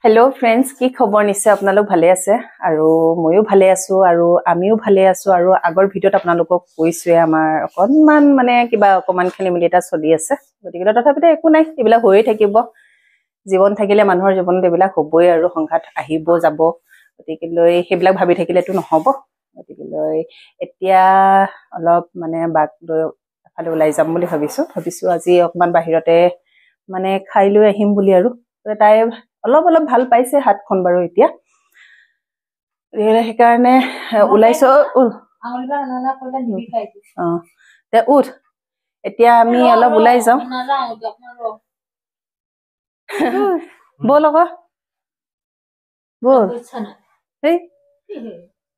hello friends की खबर निश्चय आपनालोक भाले आछे आरो मयो भाले आछो आरो आमिও भाले आछो आरो आगर भिडियोत आपनालोকক কৈছোৱে আমাৰ অকনমান মানে কিবা অকমান খেলিমেলি এটা চলি আছে গতিকে তথাপিতে একো নাই এবিলা হৈয়ে থাকিব জীৱন থাকিলে মানুহৰ জীৱনত এবিলা হ'বই আৰু সংঘাত আহিব যাব গতিকে লৈ হেবিলা ভাবি থাকিলেটো নহব গতিকে লৈ এতিয়া অলপ মানে বাক লৈ ফালে ওলাই যাম বুলি ভাবিছো আজি অকমান বাহিৰতে মানে খাই লৈ আহিম বুলি আৰু তাই অলপ ভাল পাইছে হাতখন বাৰু এতিয়া এই কাৰণে উলাইছো আঙুলিবা নালা কৰিলে নিবি খাইছি তে উঠ এতিয়া আমি অলপ উলাই যাও বল আকৌ বল এই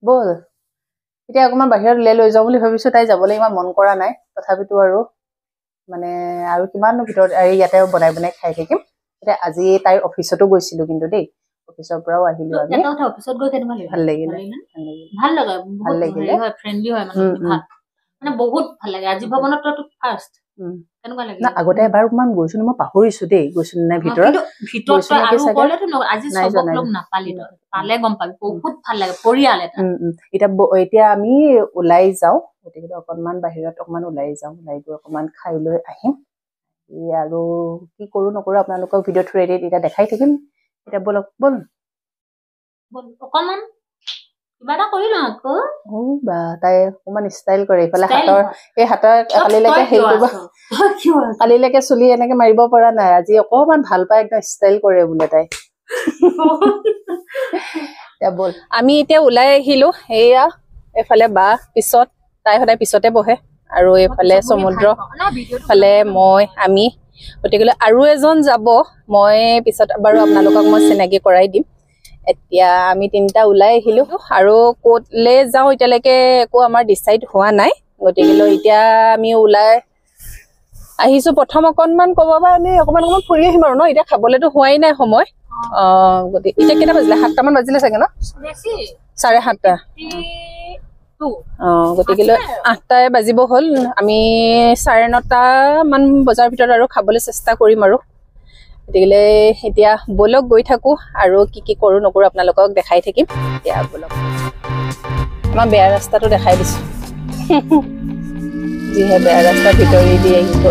বল এতিয়া অকমান বাহিৰত লৈ যাও বুলি ভাবিছো তাই যাবলৈ ইমান মন কৰা নাই তথাপিতো আৰু মানে আৰু কিমান ভিতৰত ইয়াতে বনাই খাই থাকিম আজি তাই অফিসতো গৈছিল কিন্তু দেই অফিসৰ পৰাও আহিলো আমি এটা কথা অফিসত গৈ কেনেকুৱা ভাল লাগিল ভাল লাগিল হয় ফ্ৰেন্ডলি হয় মানে বহুত ভাল লাগে আজি ভৱনতো ফাৰ্স্ট কেনেকুৱা লাগিল না আগতে এবাৰ মান গৈছো মই পাহৰিছো দেই গৈছো না ভিতৰত আৰু কলেতো আজি সবক লগ নাপালি পালে গম পাবি বহুত ভাল লাগে পৰিয়াল এটা এতিয়া আমি ওলাই যাও গতিকে অকনমান বাহিৰত অকমান ওলাই যাও ওলাই গৈ অকমান খাই লৈ আহিম আৰু কি কৰো নকৰো আপোনালোকক ভিডিঅ' থ্ৰু এটা দেখাই থাকিম এটা বল অকমান কিবা এটা কৰি লও আকৌ বা তাই অকমান ষ্টাইল কৰে ইফালে হাতৰ কালিলৈকে হেই কৰিব কালিলৈকে চুলি এনেকে মাৰিব পৰা নাই আজি অকমান ভাল পায় একদম ষ্টাইল কৰে বোলে তাই তে বল আমি এতিয়া ওলাই আহিলো এয়া এফালে বা পিছত তাই সদায় পিছতে বহে আৰু এফালে সমুদ্ৰ ফালে মই আমি গতিকে আৰু এজন যাব মই পিছত বাৰু আপোনালোকক মই চিনাকি কৰাই দিম এতিয়া আমি তিনটা ওলাই আহিলো আৰু কোটলে যাও এতিয়ালৈকে একো আমাৰ ডিসাইড হোৱা নাই গতিকে এতিয়া আমি ওলাই আহিছো প্ৰথম অকনমান কববা আমি অকমান ফুৰি আহিম আৰু ন এতিয়া খাবলেতো হোৱাই নাই সময় গতিকে এতিয়া কেটা বাজিলে 7টা মান বাজিলে চাগে ন বেছি 7:30 গতিকে 8টাই বাজিব হল আমি 9:30 মান বজাৰ ভিতৰত আৰু খাবলৈ চেষ্টা কৰিম আৰু গতিকে এতিয়া বলক গৈ থাকো আৰু কি কৰো নকৰো আপোনালোকক দেখাই থাকিম এতিয়া বলক আমাৰ বেয়া ৰাস্তাটো দেখাই দিছো যিহে বেয়া ৰাস্তা ভিতৰি দি আহিছো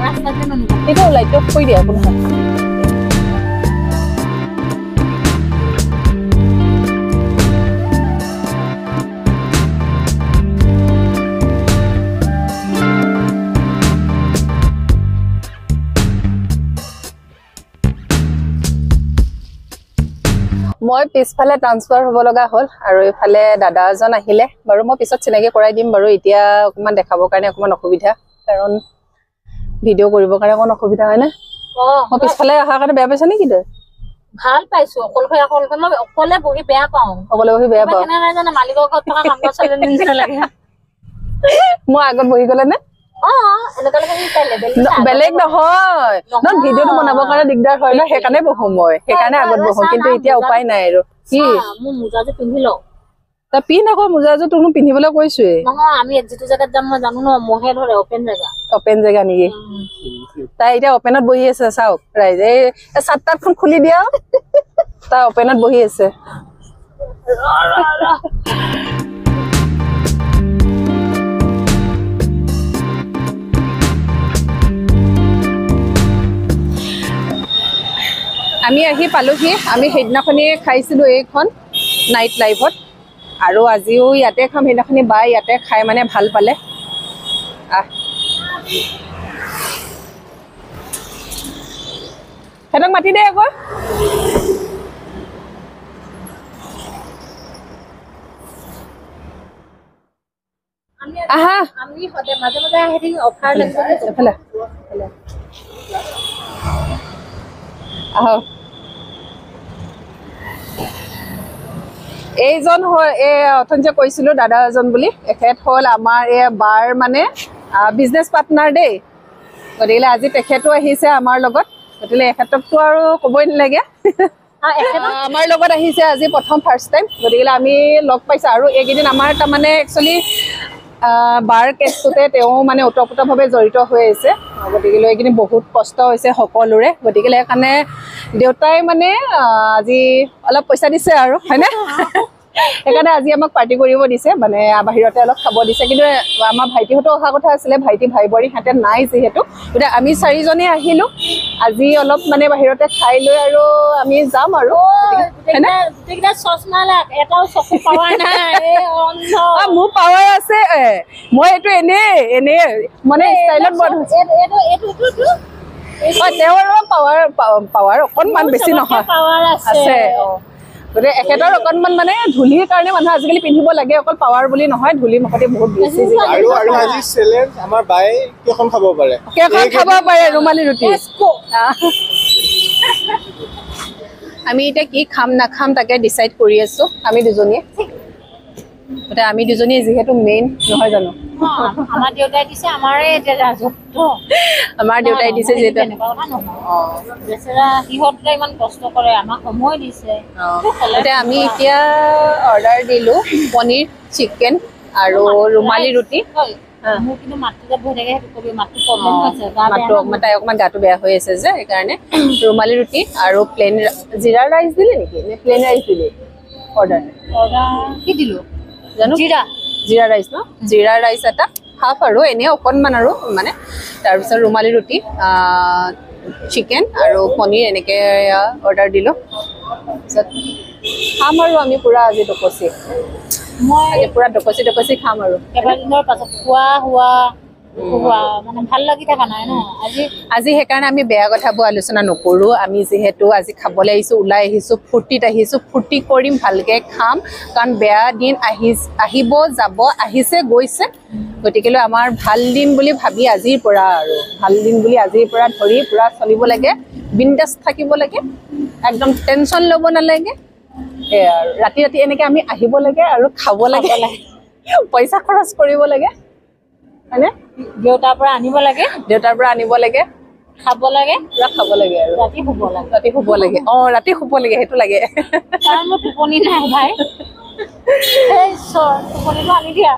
ৰাস্তাতে মানুহ এটা লাইট অফ কৰি দিয়া কোনো মই পিছফালে ট্ৰান্সফাৰ হ'ব লগা হল আৰু ইফালে দাদা এজন আহিলে বাৰু মই পিছত চিনাকি কৰাই দিম বাৰু এতিয়া অকমান দেখাবৰ কাৰণে অকমান অসুবিধা কাৰণ ভিডিঅ' কৰিবৰ কাৰণে অকমান অসুবিধা হয় না মই পিছফালে অহাৰ কাৰণে বেয়া পাইছ নেকি তই ভাল পাইছো অকলে বহি বেয়া পাওঁ কেনে নাই জানে মালিকৰ ঘৰত থকা কাম চলে নিচিনা লাগে মই আগত বহি গলে নে বেলেগ নহয় ভিডিঅ'টো বনাবৰ কাৰণে দিগদাৰ হয় ন সেইকাৰণে বহো মই সেইকাৰণে আগত বহো কিন্তু এতিয়া উপায় নাই আৰু কি মই মোজাটো পিন্ধি লওঁ তা পিন আকৌ মোজাটো তুমি পিন্ধিবলৈ কৈছোৱে নহয় আমি যেটো জায়গাত যাম মই জানো ন মহে ধৰে ওপেন জায়গা নেকি তাই এতিয়া ওপেনত বহি আছে চাওক ৰাইজ এই ছাতটাখন খুলি দিয়া তাই ওপেনত বহি আছে আমি আহি পালোহি আমি হেদিনাখনি খাইছিলো এইখন নাইট লাইফত আৰু আজিও ইয়াতে খাম হেদিনাখনি বা ইয়াতে খাই মানে ভাল পালে হেতক মাতি দে আকৌ আহা আমি হতে মাজে মাজে আহি অফাৰ লাগিব এফালে আহো এইজন হয় অথনজে কৈছিলো দাদা এজন বুলি এখেত হল আমাৰ বাৰ মানে বিজনেস পাৰ্টনাৰ দেই গতিকে আজি তেখেতো আহিছে আমাৰ লগত গতিকে এখেতকটো আৰু কবই নালাগে আমাৰ লগত আহিছে আজি প্ৰথম ফাৰ্স্ট টাইম গতিকে আমি লগ পাইছো আৰু এইকেইদিন আমাৰ তাৰ মানে একচুয়ালি বাৰ কেছটোতে তেওঁ মানে ওতপ্ৰোতভাৱে জড়িত হৈ আছে গতিকে এইখিনি বহুত কষ্ট হৈছে সকলোৰে গতিকে সেইকাৰণে দেউতাই মানে আজি অলপ পইচা দিছে আৰু হয়নে সেইকাৰণে আজি আমাক পাৰ্টি কৰিব দিছে মানে বাহিৰতে অলপ খাব দিছে কিন্তু আমাৰ ভাইটিহঁতো অহা কথা আছিলে ভাইটি ভাই বোৱাৰী সিহঁতে নাই যিহেতু গতিকে আমি 4জনে আহিলোঁ আজি অলপ মানে বাহিৰতে খাই লৈ আৰু আমি যাম আৰু মোৰ পাৱাৰ আছে মই এইটো এনে মানে ষ্টাইলত তেওঁৰ পাৱাৰ অকণমান বেছি নহয় আছে গতিকে এখেতৰ অকণমান মানে ধূলিৰ কাৰণে মানুহ আজিকালি পিন্ধিব লাগে অকল পাৱাৰ বুলি নহয় ধূলি মুখতে বহুত বেছি কেইখন খাব পাৰে ৰুমালী ৰুটি আমি এতিয়া কি খাম নাখাম তাকে ডিচাইড কৰি আছো আমি দুজনীয়ে গতিকে আমি দুজনীয়ে যিহেতু মেইন নহয় জানো আমাৰ দেউতাই দিছে আমাৰে এতিয়া ৰাজত্ব আমাৰ দেউতাই দিছে যিহেতু বেচেৰা সিহঁতে ইমান কষ্ট কৰে আমাক সময় দিছে গতিকে আমি এতিয়া অৰ্ডাৰ দিলোঁ পনীৰ চিকেন আৰু ৰুমালী ৰুটি মোৰ কিন্তু মাতটো যে বহি থাকে সেইটো কবি মাতটো প্ৰব্লেম হৈছে তাই অকণমান গাটো বেয়া হৈ আছে যে সেইকাৰণে ৰুমালী ৰুটি আৰু প্লেইন জিৰা ৰাইচ দিলে নেকি নে প্লেইন ৰাইচ দিলে অৰ্ডাৰ কি দিলোঁ জানো জিৰা ৰাইচ ন জিৰা ৰাইচ এটা হাফ আৰু এনেই অকণমান আৰু মানে তাৰপিছত ৰুমালী ৰুটি চিকেন আৰু পনীৰ এনেকৈ অৰ্ডাৰ দিলোঁ তাৰপিছত খাম আৰু আমি পূৰা আজি ডকচি মই পূৰা ডকচি খাম আৰু কেইবাদিনৰ পাছত খোৱা মানে ভাল লাগি থকা নাই ন আজি সেইকাৰণে আমি বেয়া কথাবোৰ আলোচনা নকৰোঁ আমি যিহেতু আজি খাবলৈ আহিছোঁ ওলাই আহিছোঁ ফূৰ্তিত আহিছোঁ ফূৰ্তি কৰিম ভালকৈ খাম কাৰণ বেয়া দিন আহিব যাব আহিছে গৈছে গতিকেলৈ আমাৰ ভাল দিন বুলি ভাবি আজিৰ পৰা আৰু ভাল দিন বুলি আজিৰ পৰা ধৰি পূৰা চলিব লাগে বিন্দাছ থাকিব লাগে একদম টেনশ্যন ল'ব নালাগে সেয়া আৰু ৰাতি এনেকৈ আমি আহিব লাগে আৰু খাব লাগে পইচা খৰচ কৰিব লাগে হয়নে দেউতাৰ পৰা আনিব লাগে খাব লাগে পূৰা খাব লাগে আৰু ৰাতি শুব লাগে ৰাতি শুব লাগে সেইটো লাগে কাৰণ মোৰ টোপনি নাই ভাই টোপনিটো আনি দিয়া